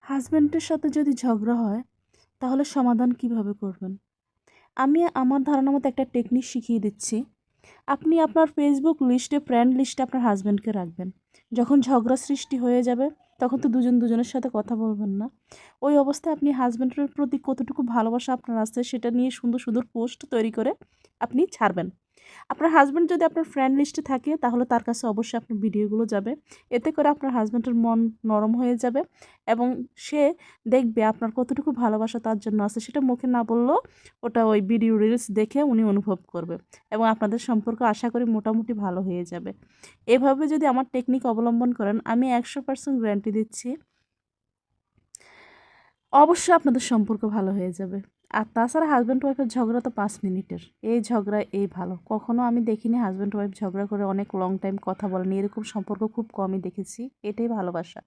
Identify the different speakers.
Speaker 1: হাসব্যান্ডের সাথে যদি ঝগড়া হয় তাহলে সমাধান কিভাবে করবেন? আমি আমার ধারণা মতো একটা টেকনিক শিখিয়ে দিচ্ছি। আপনি আপনার ফেসবুক লিস্টে, ফ্রেন্ড লিস্টে আপনার হাসব্যান্ডকে রাখবেন। যখন ঝগড়া সৃষ্টি হয়ে যাবে তখন তো দুজন দুজনের সাথে কথা বলবেন না। ওই অবস্থায় আপনি হাসব্যান্ডের প্রতি কতটুকু ভালোবাসা আপনার আছে সেটা নিয়ে সুন্দর সুন্দর পোস্ট তৈরি করে আপনি ছাড়বেন। আপনার হাসব্যান্ড যদি আপনার ফ্রেন্ড লিস্টে থাকে তাহলে তার কাছে অবশ্যই আপনার ভিডিওগুলো যাবে। এতে করে আপনার হাসব্যান্ডের মন নরম হয়ে যাবে এবং সে দেখবে আপনার কতটুকু ভালোবাসা তার জন্য আছে। সেটা মুখে না বললেও ওটা ওই ভিডিও রিলস দেখে উনি অনুভব করবে এবং আপনাদের সম্পর্ক আশা করি মোটামুটি ভালো হয়ে যাবে। এভাবে যদি আমার টেকনিক অবলম্বন করেন আমি 100% গ্যারান্টি দিচ্ছি অবশ্যই আপনাদের সম্পর্ক ভালো হয়ে যাবে। আর তাছাড়া হাসব্যান্ড ওয়াইফের ঝগড়া তো 5 মিনিটের। এই ঝগড়া এই ভালো। কখনো আমি দেখিনি হাসব্যান্ড ওয়াইফ ঝগড়া করে অনেক লং টাইম কথা বলেনি। এরকম সম্পর্ক খুব কমই দেখেছি। এটাই ভালোবাসা।